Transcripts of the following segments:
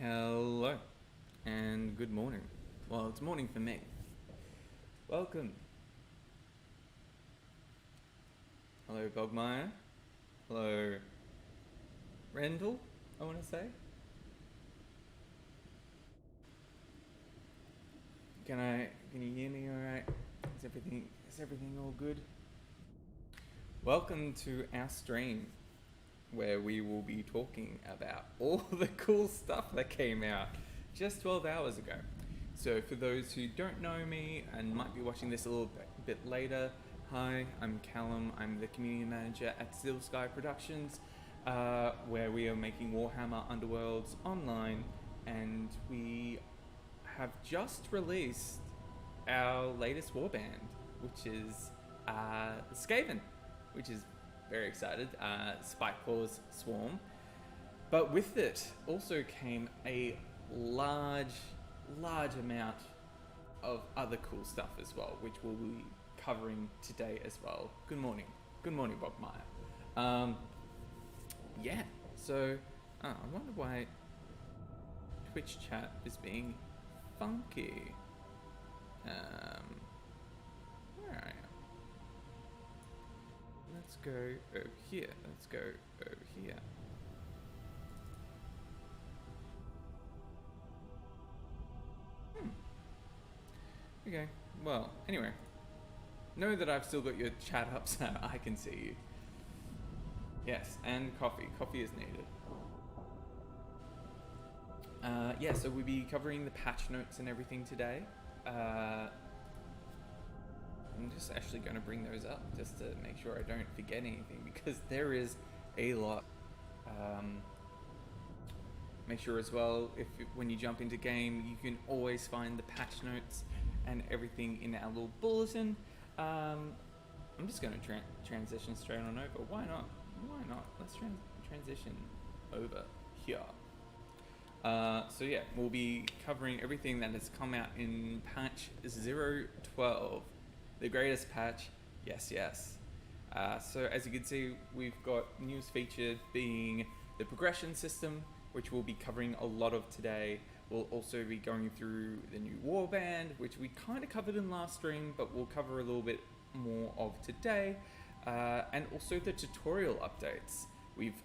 Hello and good morning. Well, it's morning for me. Welcome. Hello, Bogmeyer. Hello, Rendell, I want to say. Can you hear me all right? Is everything all good? Welcome to our stream, where we will be talking about all the cool stuff that came out just 12 hours ago. So for those who don't know me and might be watching this a little bit later, hi, I'm Callum. I'm the community manager at Steel Sky Productions, where we are making Warhammer Underworlds online, and we have just released our latest warband, which is Skaven, which is very excited. Spikepaw's Swarm. But with it also came a large amount of other cool stuff as well, which we'll be covering today as well. Good morning, Bogmeyer. Yeah, so I wonder why Twitch chat is being funky. Where are you? Let's go over here. Okay, well, anyway. Know that I've still got your chat up so I can see you. Yes, and coffee. Coffee is needed. Yeah, so we'll be covering the patch notes and everything today. I'm just actually going to bring those up just to make sure I don't forget anything, because there is a lot. Make sure as well, when you jump into game, you can always find the patch notes and everything in our little bulletin. I'm just going to transition straight on over. Why not? Let's transition over here. So yeah, we'll be covering everything that has come out in patch 0.12. The greatest patch, yes. So as you can see, we've got news featured being the progression system, which we'll be covering a lot of today. We'll also be going through the new Warband, which we kind of covered in last stream, but we'll cover a little bit more of today. And also the tutorial updates. We've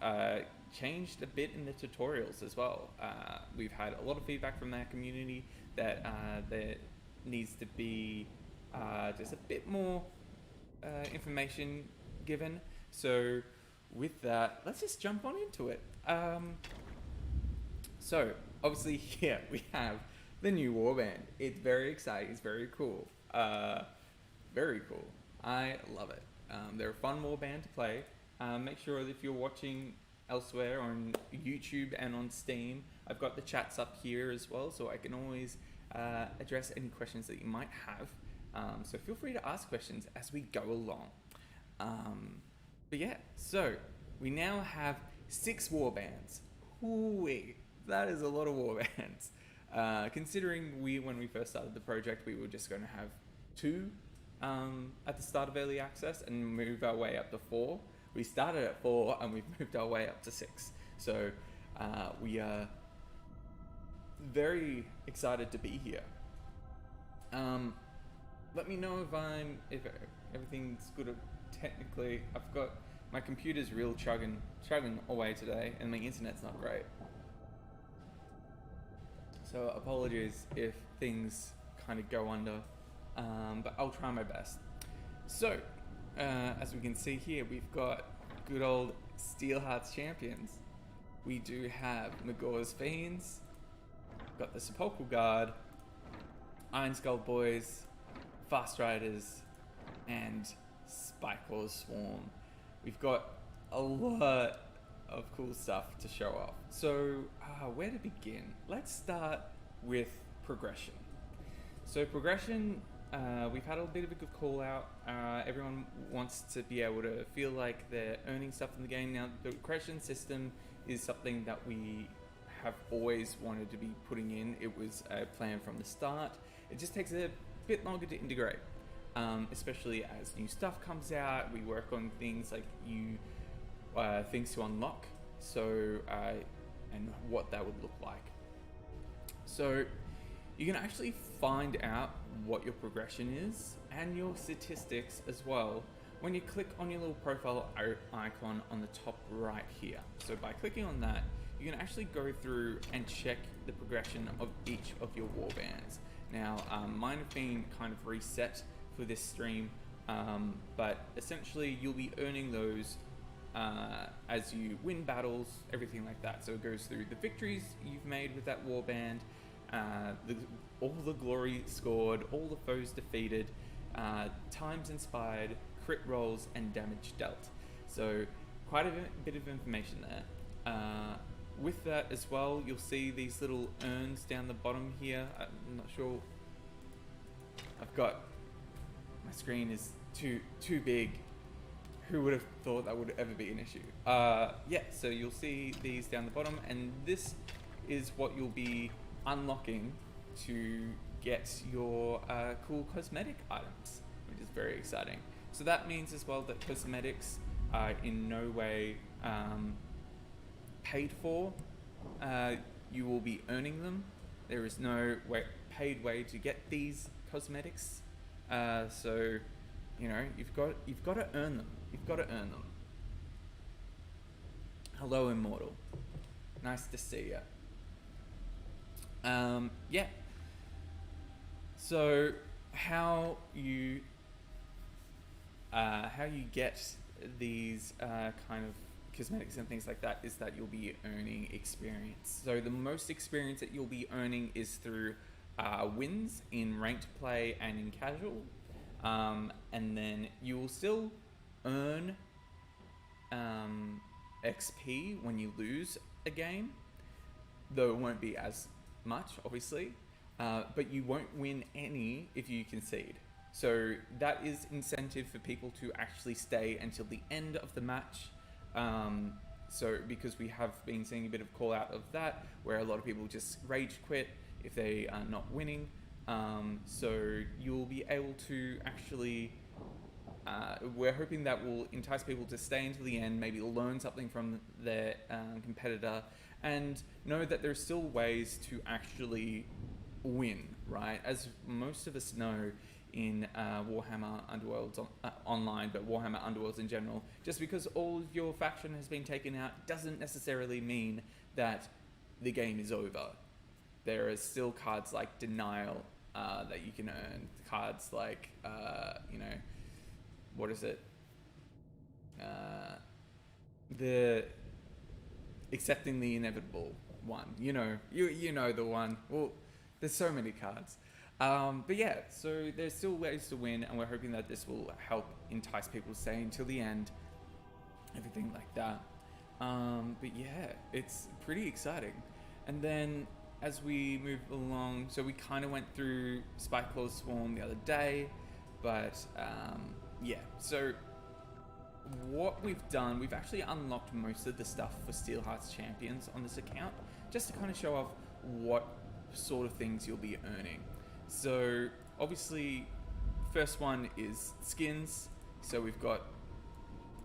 changed a bit in the tutorials as well. We've had a lot of feedback from our community that there needs to be just a bit more information given. So with that, let's just jump on into it. So obviously here we have the new Warband. It's very exciting. It's very cool. Very cool. I love it. They're a fun Warband to play. Make sure that if you're watching elsewhere on YouTube and on Steam, I've got the chats up here as well, so I can always address any questions that you might have. So feel free to ask questions as we go along. But yeah, so we now have 6 warbands. Ooh-wee, that is a lot of warbands. Considering when we first started the project, we were just going to have 2 at the start of early access and move our way up to 4. We started at 4 and we've moved our way up to 6. So we are very excited to be here. Let me know if everything's good. Technically, I've got my computer's real chugging away today, and my internet's not great. So apologies if things kind of go under, but I'll try my best. So, as we can see here, we've got good old Steelheart's champions. We do have Magor's Fiends, got the Sepulchral Guard, Iron Skull Boys, Fast Riders, and Spikepaw's Swarm. We've got a lot of cool stuff to show off. So where to begin? Let's start with progression. So progression, we've had a bit of a good call out. Everyone wants to be able to feel like they're earning stuff in the game. Now, the progression system is something that we have always wanted to be putting in. It was a plan from the start. It just takes a bit longer to integrate, especially as new stuff comes out. We work on things like things to unlock, so and what that would look like. So you can actually find out what your progression is and your statistics as well when you click on your little profile icon on the top right here. So by clicking on that, you can actually go through and check the progression of each of your warbands. Now, mine have been kind of reset for this stream, but essentially you'll be earning those as you win battles, everything like that. So it goes through the victories you've made with that warband, all the glory scored, all the foes defeated, times inspired, crit rolls, and damage dealt. So quite a bit of information there. With that as well, you'll see these little urns down the bottom here. I'm not sure. I've got, my screen is too big. Who would have thought that would ever be an issue? Yeah, so you'll see these down the bottom, and this is what you'll be unlocking to get your cool cosmetic items, which is very exciting. So that means as well that cosmetics are in no way paid for. You will be earning them. There is no paid way to get these cosmetics. So you know, you've got to earn them. You've got to earn them. Hello, Immortal. Nice to see ya. Yeah. So how you get these kind of cosmetics and things like that is that you'll be earning experience. So the most experience that you'll be earning is through wins in ranked play and in casual. And then you will still earn XP when you lose a game, though it won't be as much, obviously, but you won't win any if you concede. So that is incentive for people to actually stay until the end of the match. So because we have been seeing a bit of call out of that, where a lot of people just rage quit if they are not winning. So you'll be able to actually, we're hoping that will entice people to stay until the end, maybe learn something from their competitor, and know that there's still ways to actually win, right? As most of us know in Warhammer Underworlds online, but Warhammer Underworlds in general, just because all of your faction has been taken out doesn't necessarily mean that the game is over. There are still cards like Denial that you can earn, cards like, you know, what is it? The Accepting the Inevitable one, you know the one. Well, there's so many cards. But yeah, so there's still ways to win, and we're hoping that this will help entice people to stay until the end, everything like that. But yeah, it's pretty exciting. And then as we move along, so we kind of went through Spikeclaw's Swarm the other day, but yeah, so what we've done, we've actually unlocked most of the stuff for Steelheart's Champions on this account, just to kind of show off what sort of things you'll be earning. So obviously, first one is skins. So we've got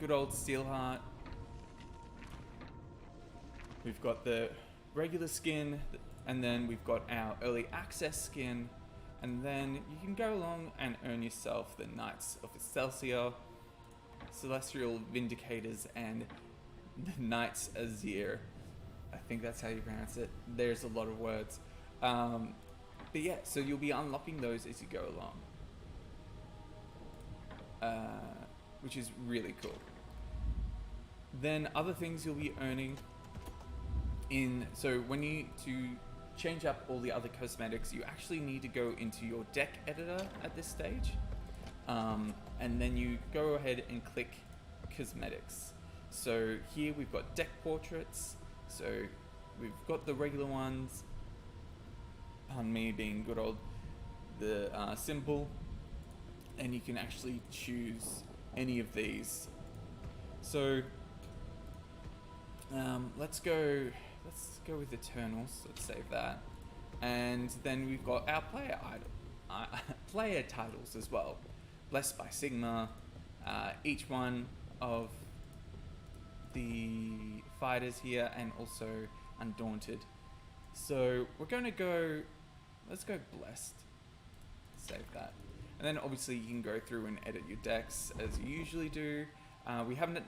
good old Steelheart. We've got the regular skin, and then we've got our early access skin, and then you can go along and earn yourself the Knights of Excelsior, Celestial Vindicators, and the Knights Azir. I think that's how you pronounce it. There's a lot of words. But yeah, so you'll be unlocking those as you go along, which is really cool. Then other things you'll be earning so when you to change up all the other cosmetics, you actually need to go into your deck editor at this stage, and then you go ahead and click cosmetics. So here we've got deck portraits. So we've got the regular ones, pardon me, being good old the symbol, and you can actually choose any of these. So let's go with Eternals. Let's save that, and then we've got our player titles as well. Blessed by Sigmar. Each one of the fighters here, and also Undaunted. So we're going to go, let's go blessed. Save that. And then obviously you can go through and edit your decks as you usually do. We haven't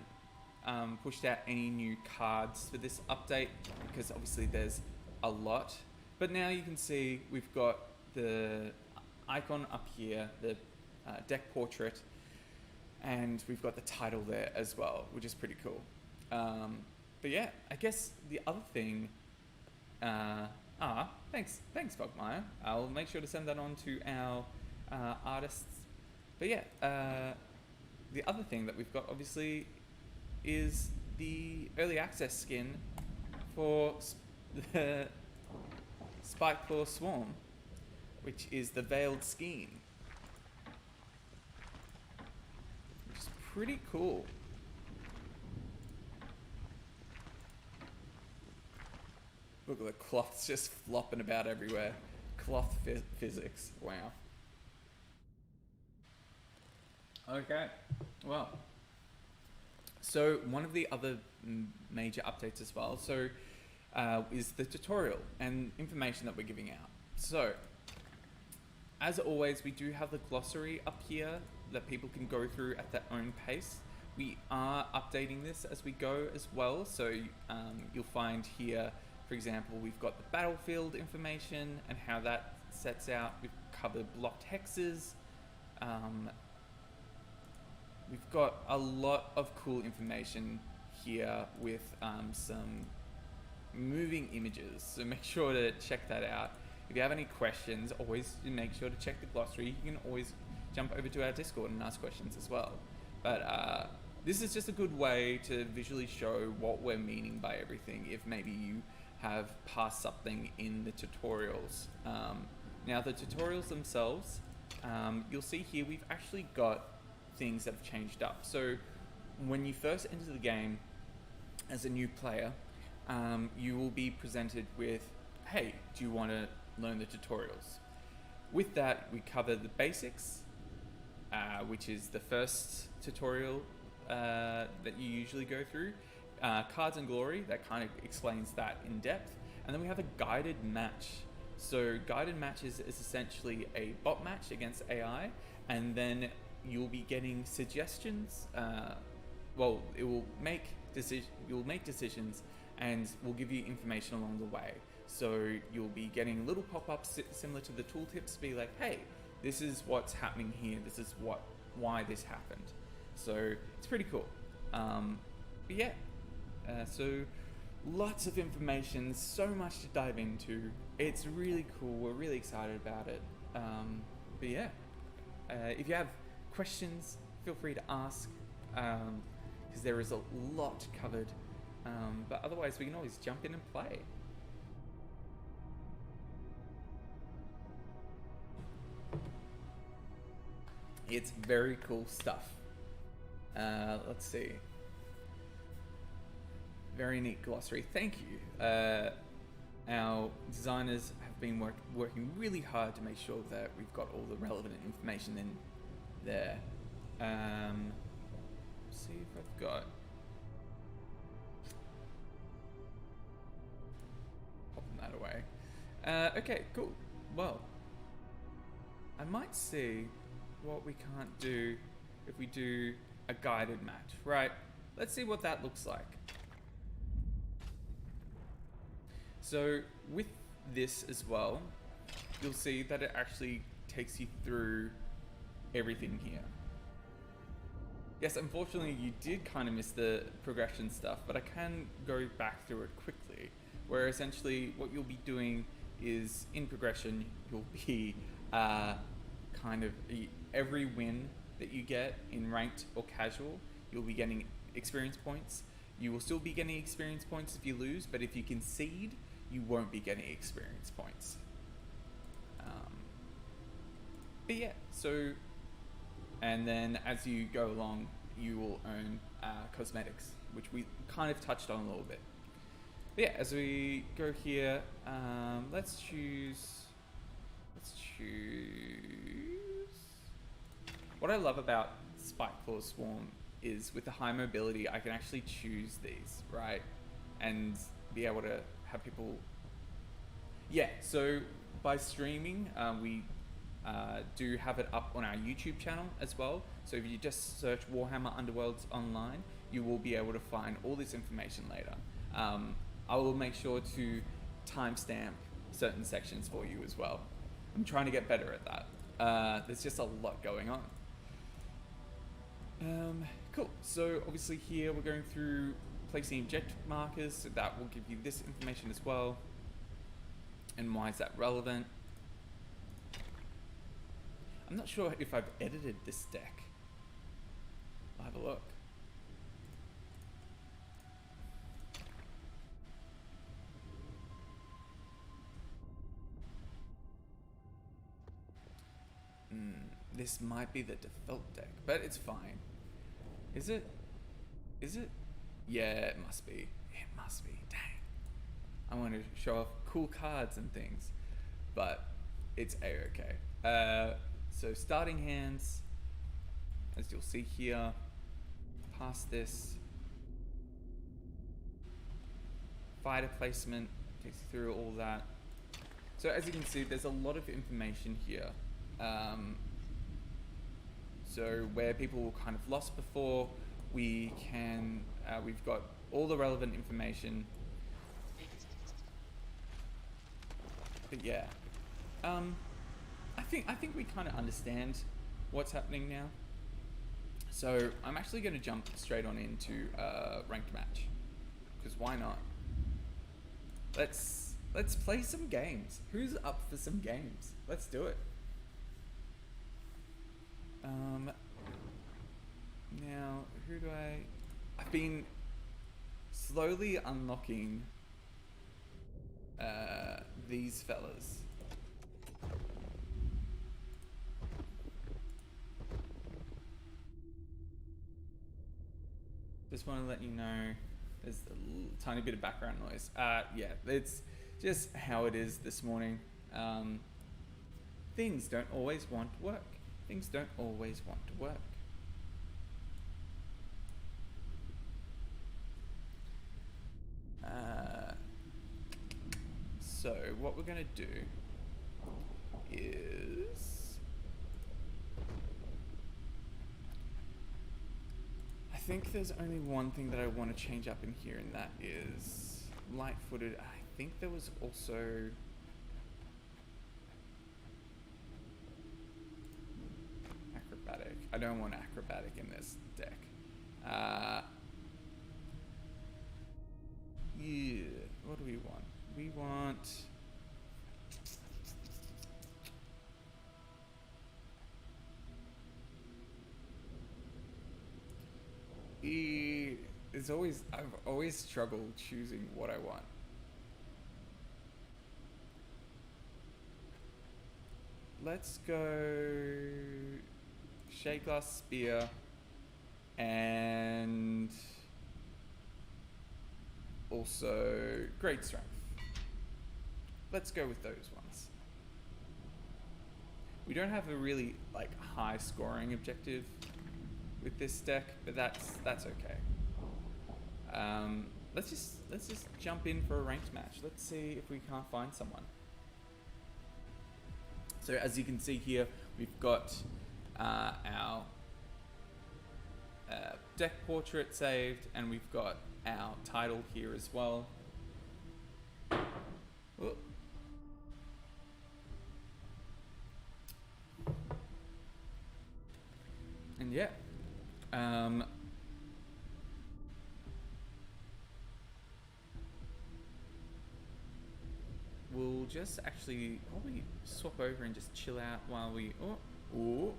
pushed out any new cards for this update because obviously there's a lot. But now you can see we've got the icon up here, the deck portrait, and we've got the title there as well, which is pretty cool. But yeah, I guess the other thing, thanks Fogmeyer. I'll make sure to send that on to our artists. But yeah, the other thing that we've got obviously is the early access skin for the Spikeclaw Swarm, which is the Veiled Skeen, which is pretty cool. Look at the cloths just flopping about everywhere. Cloth physics, wow. Okay, well, so one of the other major updates as well, is the tutorial and information that we're giving out. So, as always, we do have the glossary up here that people can go through at their own pace. We are updating this as we go as well, so you'll find here, for example, we've got the battlefield information and how that sets out. We've covered blocked hexes. We've got a lot of cool information here with some moving images, so make sure to check that out. If you have any questions, always make sure to check the glossary. You can always jump over to our Discord and ask questions as well. But this is just a good way to visually show what we're meaning by everything, if maybe you have passed something in the tutorials. Now the tutorials themselves, you'll see here we've actually got things that have changed up. So when you first enter the game as a new player, you will be presented with, hey, do you want to learn the tutorials? With that, we cover the basics, which is the first tutorial that you usually go through. Cards and Glory, that kind of explains that in depth. And then we have a guided match. So guided matches is essentially a bot match against AI, and then you'll be getting suggestions. Well, it will make you'll make decisions and will give you information along the way. So you'll be getting little pop-ups similar to the tooltips, be like, hey, this is what's happening here. This is why this happened. So it's pretty cool. But yeah, so lots of information, so much to dive into. It's really cool. We're really excited about it. But yeah, if you have questions, feel free to ask, because there is a lot covered. But otherwise, we can always jump in and play. It's very cool stuff. Let's see. Very neat glossary. Thank you. Our designers have been working really hard to make sure that we've got all the relevant information in there. See if I've got... Popping that away. Okay, cool. Well, I might see what we can't do if we do a guided match, right? Let's see what that looks like. So with this as well, you'll see that it actually takes you through everything here. Yes, unfortunately you did kind of miss the progression stuff, but I can go back through it quickly, where essentially what you'll be doing is in progression, you'll be kind of every win that you get in ranked or casual, you'll be getting experience points. You will still be getting experience points if you lose, but if you concede, you won't be getting experience points. But yeah, so, and then as you go along, you will earn cosmetics, which we kind of touched on a little bit. But yeah, as we go here, let's choose. What I love about Spikeclaw Swarm is with the high mobility, I can actually choose these, right? And be able to have people Yeah, so by streaming, we do have it up on our YouTube channel as well. So if you just search Warhammer Underworlds online, you will be able to find all this information later. I will make sure to timestamp certain sections for you as well. I'm trying to get better at that. There's just a lot going on. Cool. So obviously here we're going through placing objective markers, so that will give you this information as well. And why is that relevant? I'm not sure if I've edited this deck. I'll have a look. This might be the default deck, but it's fine. Is it? Is it? Yeah, it must be. It must be. Dang. I want to show off cool cards and things, but it's a-okay. So starting hands, as you'll see here, past this. Fighter placement, takes you through all that. So as you can see, there's a lot of information here. So where people were kind of lost before, we can, we've got all the relevant information. But yeah, I think we kind of understand what's happening now. So I'm actually going to jump straight on into a ranked match, because why not? Let's play some games. Who's up for some games? Let's do it. Now, who do I've been slowly unlocking these fellas. Just want to let you know there's a tiny bit of background noise. Yeah, it's just how it is this morning. Things don't always want to work. Things don't always want to work. So what we're going to do is, I think there's only one thing that I want to change up in here, and that is light-footed. I think there was also acrobatic. I don't want acrobatic in this deck. Yeah, what do we want? We want I've always struggled choosing what I want. Let's go Shade Glass Spear and also Great Strength. Let's go with those ones. We don't have a really high scoring objective with this deck, but that's okay. Let's just jump in for a ranked match. Let's see if we can't find someone. So as you can see here, we've got our deck portrait saved, and we've got our title here as well. Whoop. And yeah, we'll just actually probably swap over and just chill out while we. Ooh,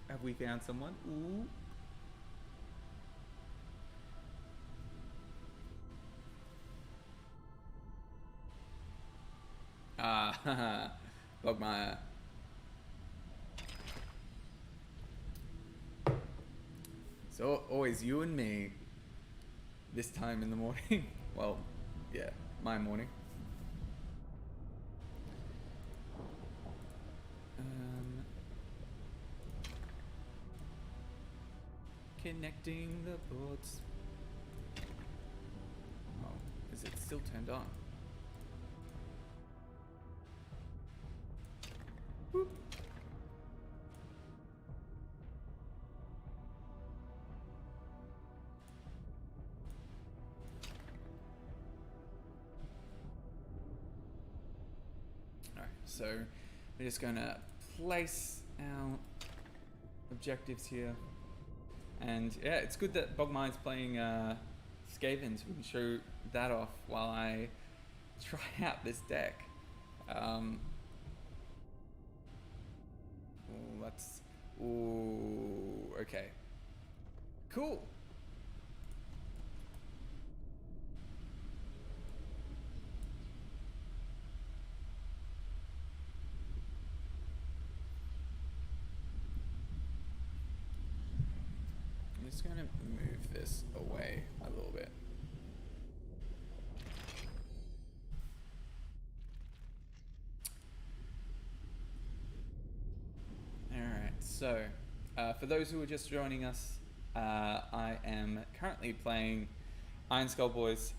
have we found someone? Ooh. Logmire. So always you and me this time in the morning. Well, yeah, my morning. Connecting the boards. Oh, is it still turned on? Boop. Alright, so we're just gonna place our objectives here. And yeah, it's good that Bogmire's playing Skavens. We can show that off while I try out this deck. Okay. Cool. I'm just going to move this away a little bit. Alright, so for those who are just joining us, I am currently playing Iron Skull Boys.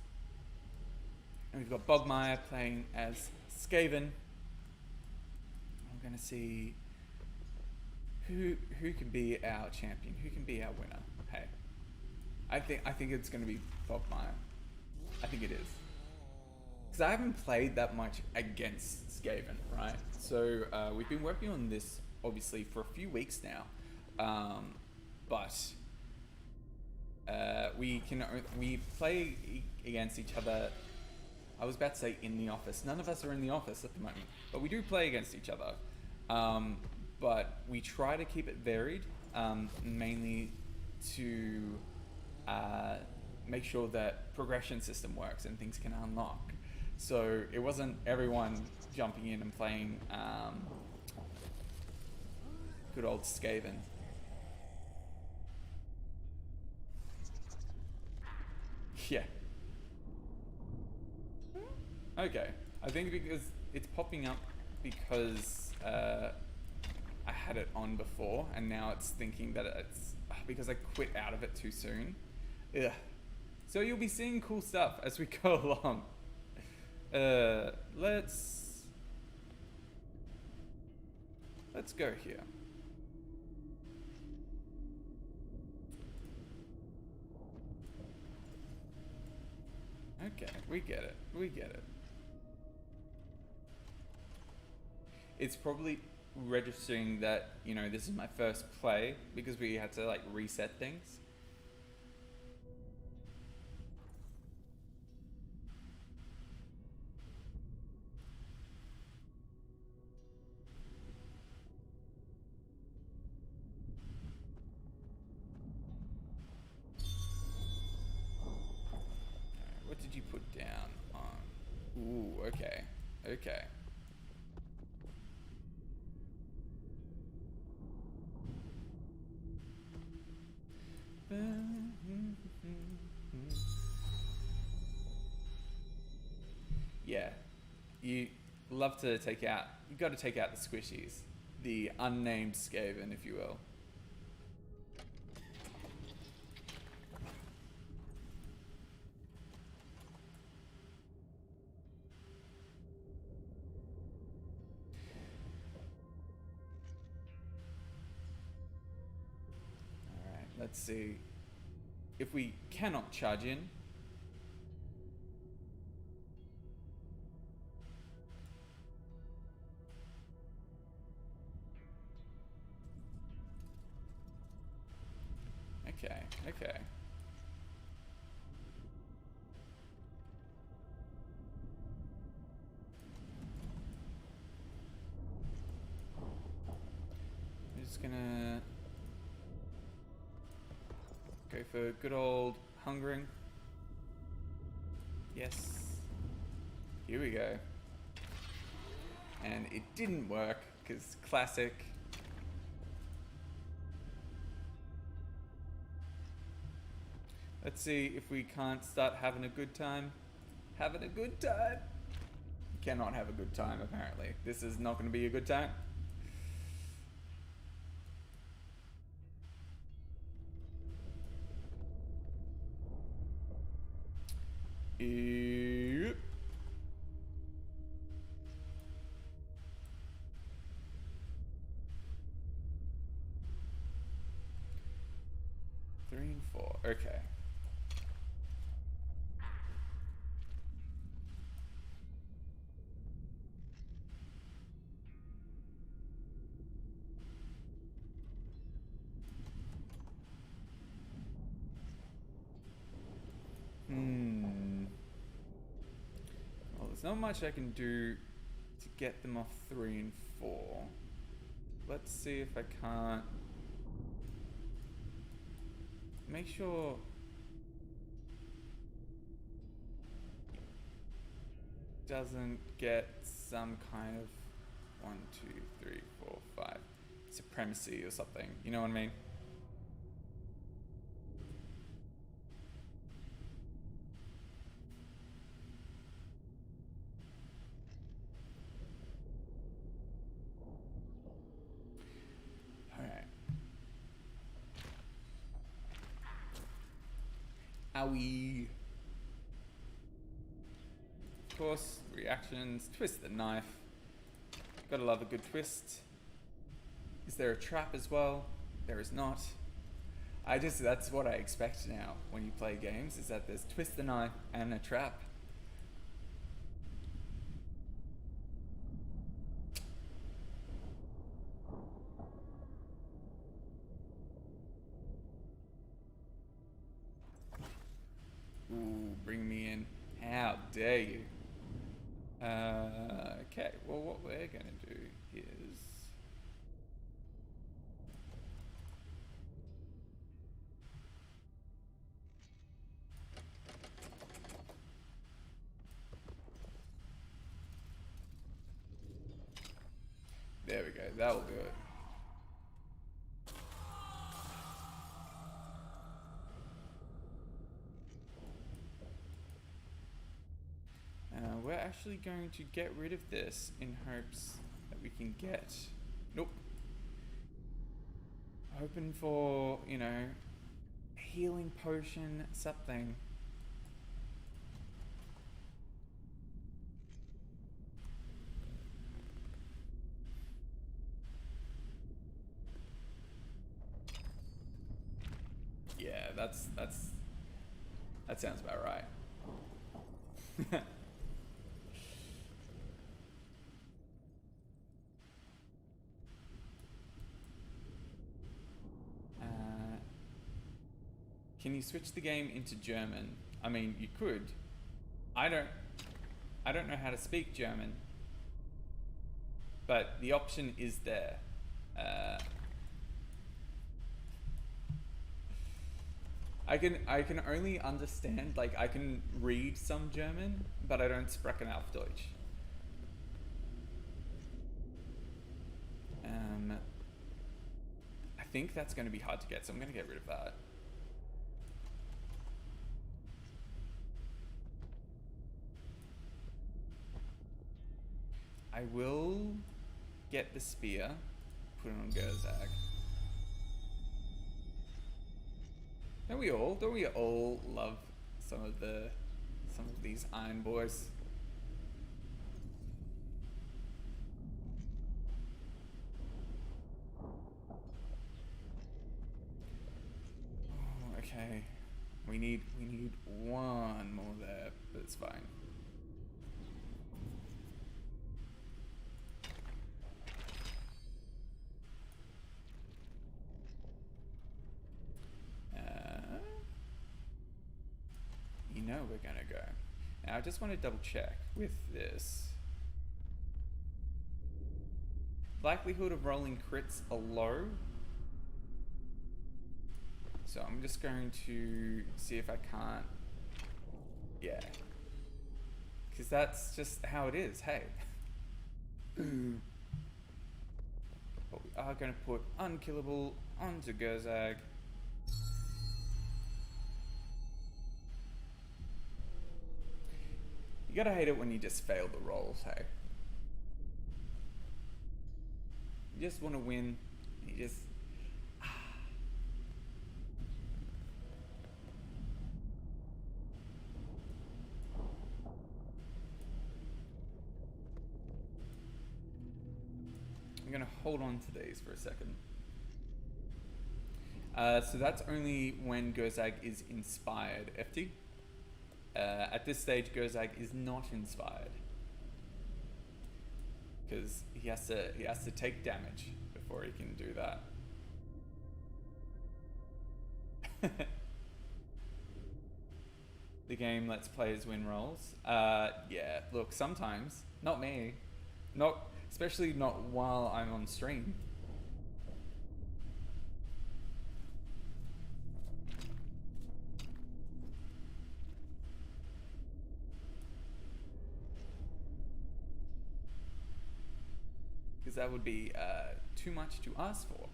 And we've got Bogmire playing as Skaven. I'm going to see who can be our champion, who can be our winner. Hey, I think it's going to be Bogmire. I think it is. Because I haven't played that much against Skaven, right? So we've been working on this obviously for a few weeks now, but we play against each other. I was about to say in the office. None of us are in the office at the moment, but we do play against each other. But we try to keep it varied, mainly to make sure that progression system works and things can unlock. So it wasn't everyone jumping in and playing good old Skaven. Yeah. Okay. I think because it's popping up because I had it on before, and now it's thinking that it's because I quit out of it too soon. Ugh. So you'll be seeing cool stuff as we go along. Let's go here. Okay, we get it. We get it. It's probably registering that, you know, this is my first play because we had to like reset things. What did you put down on? Ooh, okay. Okay. Yeah, you love to take out, you got to take out the squishies, the unnamed Skaven, if you will. Alright, let's see. If we cannot charge in, okay, okay. I'm just gonna go for good old hungering. Yes. Here we go. And it didn't work, because classic. Let's see if we can't start having a good time. Having a good time. Cannot have a good time, apparently. This is not going to be a good time. Yep. 3 and 4. Okay. Well, there's not much I can do to get them off 3 and 4. Let's see if I can't make sure doesn't get some kind of 1, 2, 3, 4, 5 supremacy or something. You know what I mean? Owie. Of course, reactions, twist the knife. Gotta love a good twist. Is there a trap as well? There is not. That's what I expect now when you play games, is that there's twist the knife and a trap. Ooh, bring me in. How dare you? Okay, well what we're gonna do is... There we go, that'll do it. We're actually going to get rid of this in hopes that we can get... Nope. Hoping for, you know, healing potion, something. Yeah, that sounds about right. Can you switch the game into German? I mean, you could. I don't know how to speak German, but the option is there. I can only understand, like, I can read some German, but I don't sprechen auf Deutsch. I think that's going to be hard to get, so I'm going to get rid of that. I will get the spear, put it on Gerzag. Don't we all love some of these iron boys? Oh, okay. We need one more there, but it's fine. We're gonna go. Now I just want to double check with this. Likelihood of rolling crits are low. So I'm just going to see if I can't. Yeah. Because that's just how it is, hey. But we are going to put Unkillable onto Gerzag. You gotta hate it when you just fail the rolls, hey? You just want to win. You just... I'm gonna hold on to these for a second. So that's only when Gerzag is inspired, FT. At this stage, Gerzag is not inspired because he has to take damage before he can do that. The game lets players win rolls. Yeah, look, sometimes, not me, especially not while I'm on stream. Because that would be too much to ask for.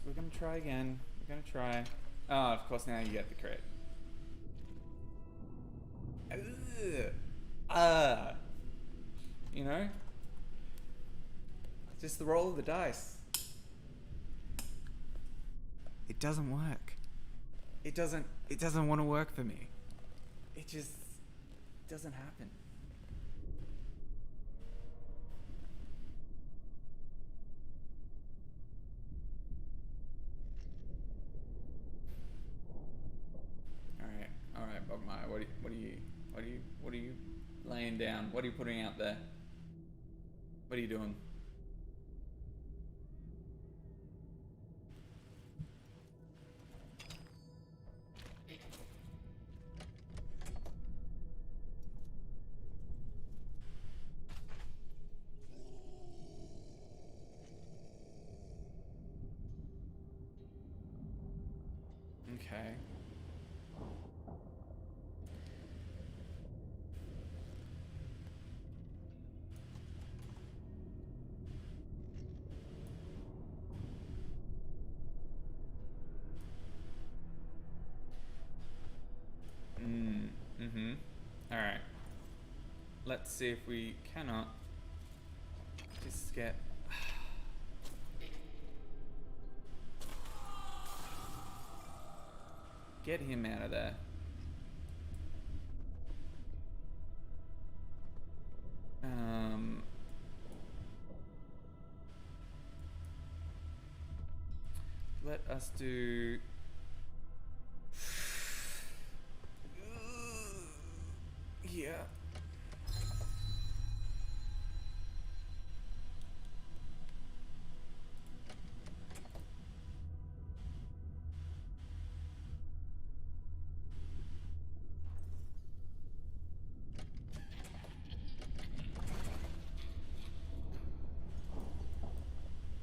We're gonna try again. We're gonna try. Oh, of course now you get the crit. You know? It's just the roll of the dice. It doesn't work. It doesn't want to work for me. It just doesn't happen. All right, Bogmire. What are you laying down? What are you putting out there? What are you doing? Okay. Alright. Let's see if we cannot just get him out of there. Let us do... Yeah.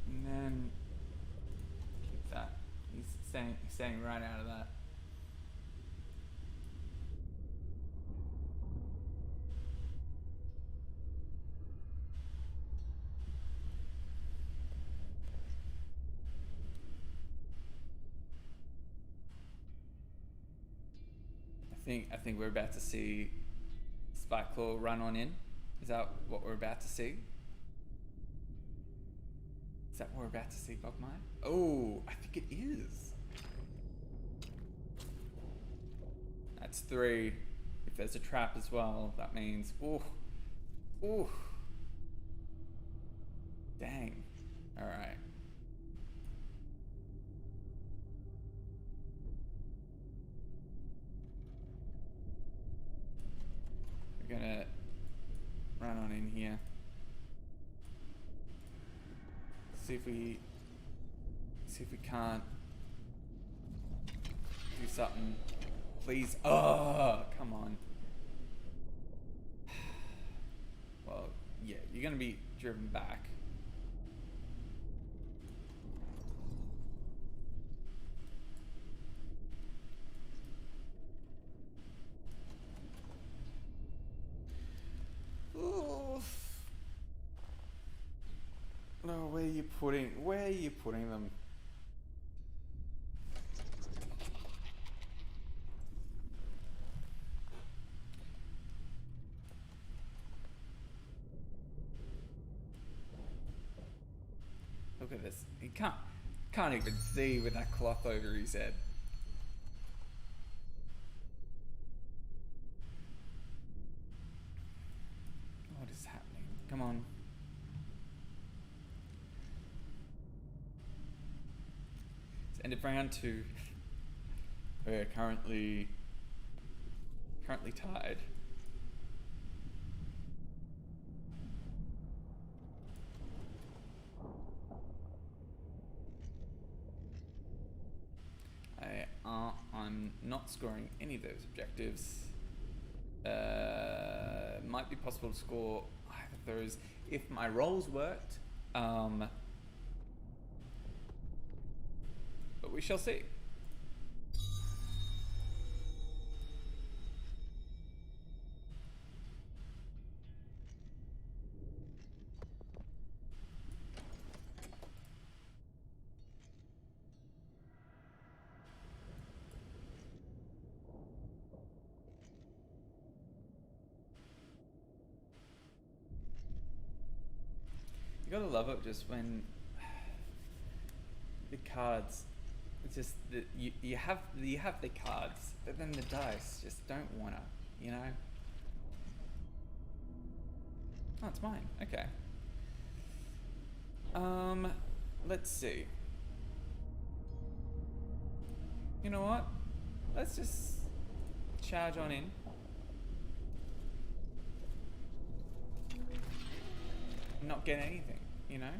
And then keep that. He's staying right out of that. I think we're about to see Spikeclaw run on in. Is that what we're about to see? Is that what we're about to see, Bogmire? Oh, I think it is. That's 3. If there's a trap as well, that means... Ooh. Dang. Alright. We're gonna run on in here. See if we can't do something. Please. Oh, come on. Well, yeah, you're gonna be driven back. No, where are you putting them? Look at this. He can't even see with that cloth over his head. What is happening? Come on. It's end of round 2. We're currently tied. I'm not scoring any of those objectives. Might be possible to score either of those if my rolls worked, but we shall see. You gotta love it just when the cards, it's just that you have the cards, but then the dice just don't wanna, you know? Oh, it's mine. Okay. Let's see. You know what? Let's just charge on in. Not get anything, you know?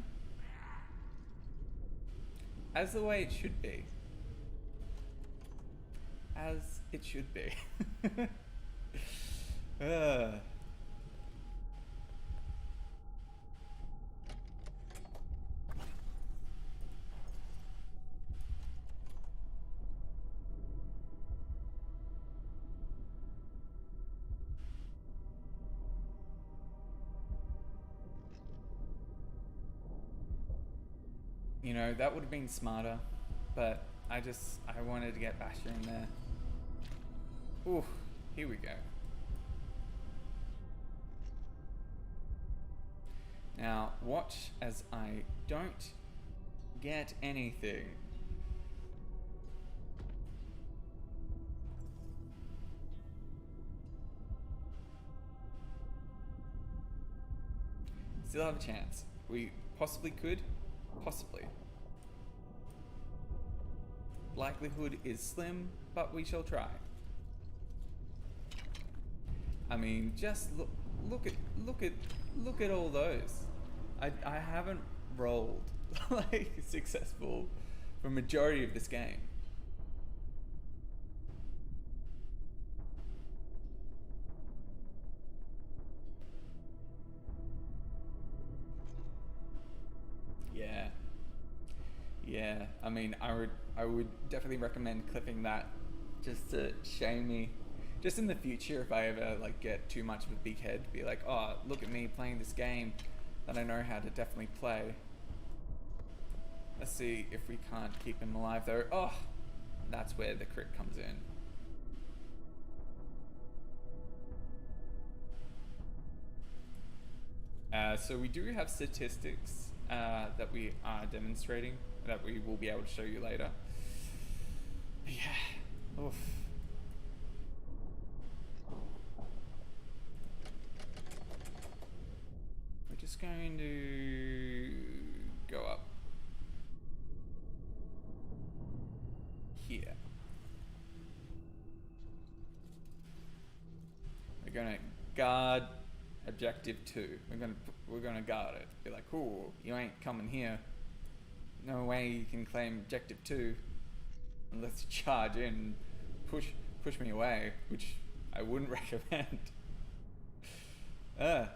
As the way it should be. As it should be. You know, that would have been smarter, but I wanted to get Basher in there. Ooh, here we go. Now, watch as I don't get anything. Still have a chance. We possibly could. Possibly. Likelihood is slim, but we shall try. I mean, just look at all those. I haven't rolled like successful for a majority of this game. Yeah, I mean, I would definitely recommend clipping that just to shame me. Just in the future, if I ever like get too much of a big head, be like, oh, look at me playing this game that I know how to definitely play. Let's see if we can't keep him alive though. Oh, that's where the crit comes in. So we do have statistics that we are demonstrating that we will be able to show you later. Yeah. Oof. We're just going to go up here. We're going to guard objective 2. We're gonna guard it. Be like, cool, you ain't coming here. No way you can claim objective 2 unless you charge in, push me away, which I wouldn't recommend. All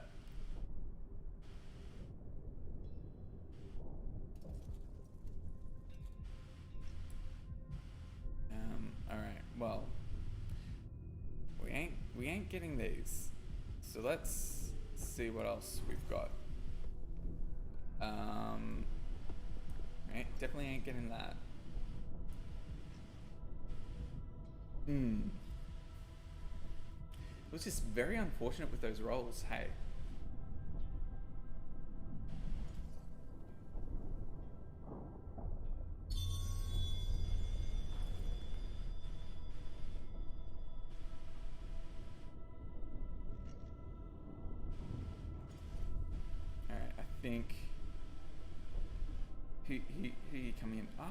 right. Well, we ain't getting these. So let's see what else we've got. Right, definitely ain't getting that. It was just very unfortunate with those rolls, hey. think... Who you come in? Oh.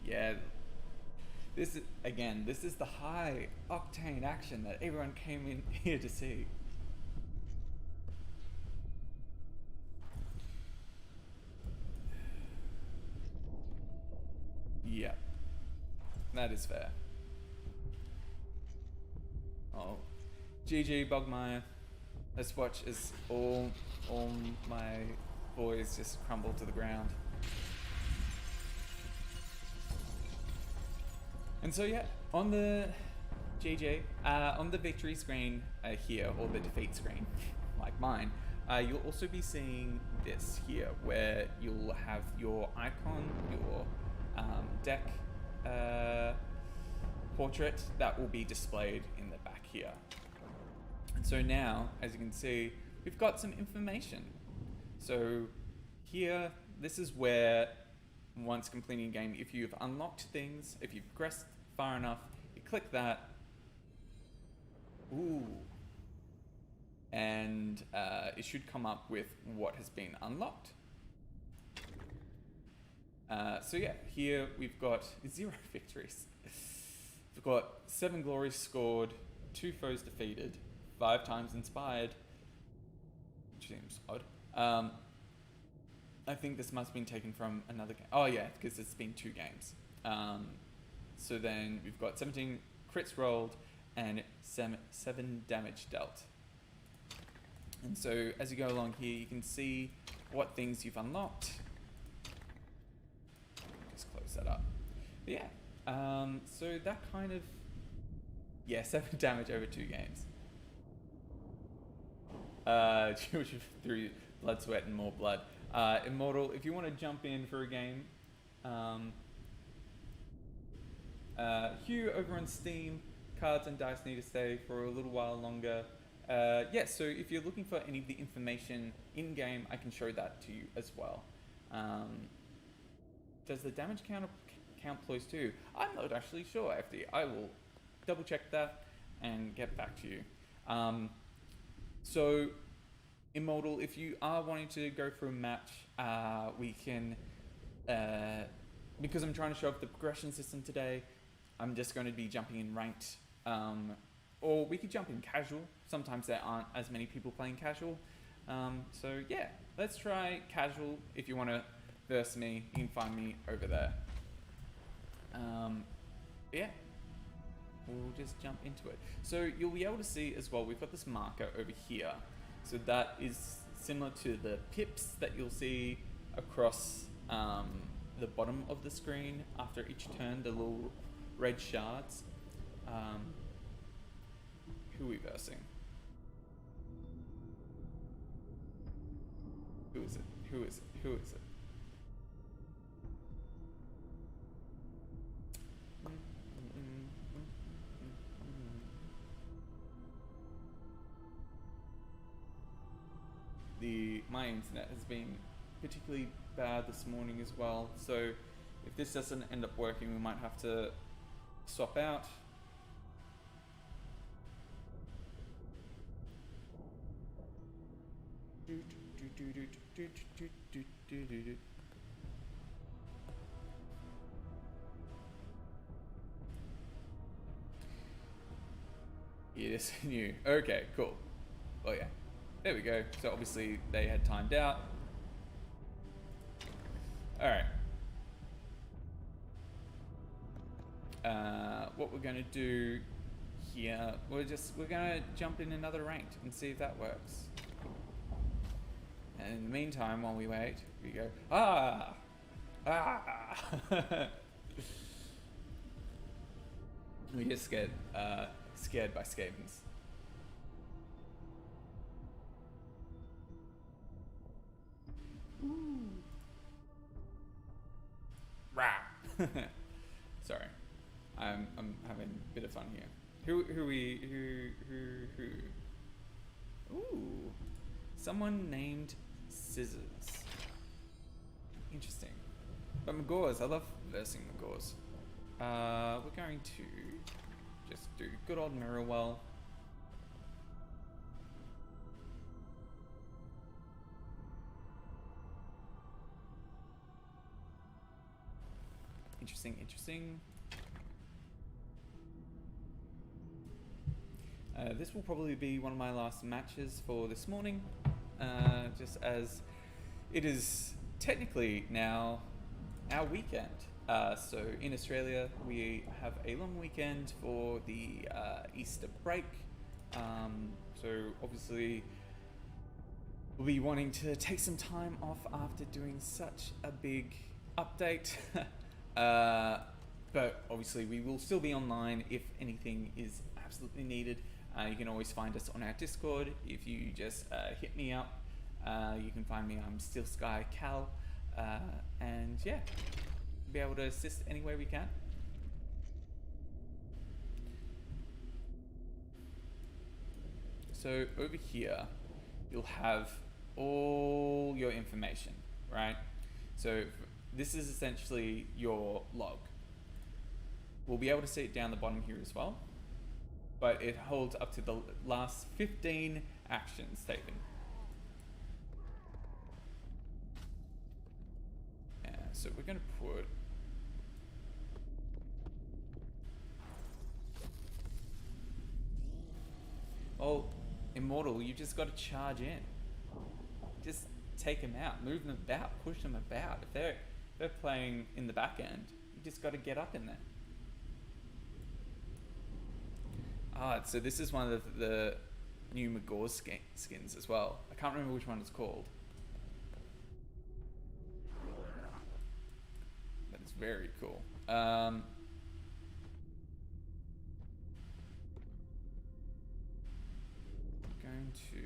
Yeah. This is the high octane action that everyone came in here to see. Yeah. That is fair. Oh. GG Bogmire. Let's watch as all my boys just crumble to the ground. And so yeah, on the on the victory screen here, or the defeat screen, like mine, you'll also be seeing this here, where you'll have your icon, your deck portrait that will be displayed in the back here. And so now, as you can see, we've got some information. So here, this is where, once completing a game, if you've unlocked things, if you've progressed far enough, you click that. Ooh. And it should come up with what has been unlocked. So yeah, here we've got 0 victories. We've got 7 glories scored, 2 foes defeated, 5 times inspired, which seems odd. I think this must have been taken from another game. Oh yeah, because it's been 2 games. So then we've got 17 crits rolled and 7 damage dealt. And so as you go along here, you can see what things you've unlocked. Just close that up. But yeah, so that kind of, yeah, 7 damage over 2 games. Through blood, sweat, and more blood. Immortal, if you want to jump in for a game, Hugh over on Steam, cards and dice need to stay for a little while longer. Yeah, so if you're looking for any of the information in game, I can show that to you as well. Does the damage count close too? I'm not actually sure, FD. I will double check that and get back to you. So, Immortal, if you are wanting to go for a match, we can, because I'm trying to show off the progression system today, I'm just going to be jumping in ranked, or we could jump in casual. Sometimes there aren't as many people playing casual. So yeah, let's try casual. If you want to verse me, you can find me over there. Yeah, we'll just jump into it. So you'll be able to see as well, we've got this marker over here. So that is similar to the pips that you'll see across the bottom of the screen after each turn, the little red shards. Who are we versing? Who is it? Who is it? Who is it? My internet has been particularly bad this morning as well, so if this doesn't end up working, we might have to swap out. It is new. Okay, cool. Oh yeah. There we go. So obviously they had timed out. Alright. What we're gonna do here, we're gonna jump in another ranked and see if that works. And in the meantime, while we wait, we go, ah! We get scared by Skavens. Sorry, I'm having a bit of fun here. Who? Ooh, someone named Scissors. Interesting. But Magors, I love versing Magors. We're going to just do good old Mirrorwell. Interesting. This will probably be one of my last matches for this morning, just as it is technically now our weekend. So in Australia, we have a long weekend for the Easter break. So obviously, we'll be wanting to take some time off after doing such a big update. But obviously, we will still be online if anything is absolutely needed. You can always find us on our Discord. If you just hit me up, you can find me. I'm Steel Sky Cal, and yeah, be able to assist any way we can. So over here, you'll have all your information, right? So this is essentially your log. We'll be able to see it down the bottom here as well, but it holds up to the last 15 actions taken. So we're going to put Immortal, you just got to charge in. Just take them out, move them about, push them about. If they're playing in the back end, you just got to get up in there. So this is one of the new Magor's skins as well. I can't remember which one it's called. That is very cool. Going to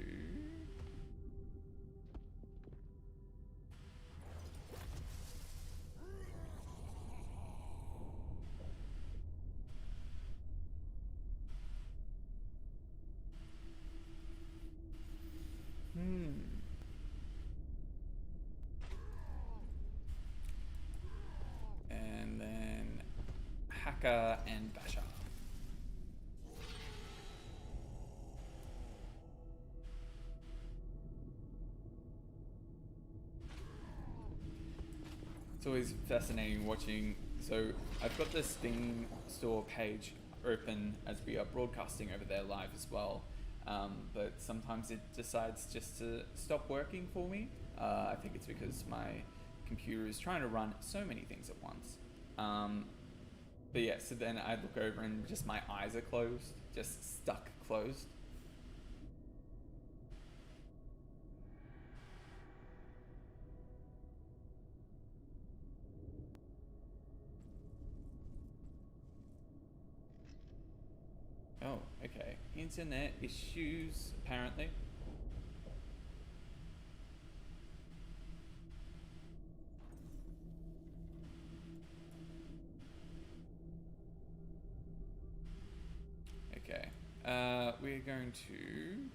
and then Hacker and Basher. It's always fascinating watching. So I've got the Steam store page open as we are broadcasting over there live as well. But sometimes it decides just to stop working for me. I think it's because my computer is trying to run so many things at once. But yeah, so then I look over and just my eyes are closed, just stuck closed. Oh, okay. Internet issues, apparently. Okay. We're going to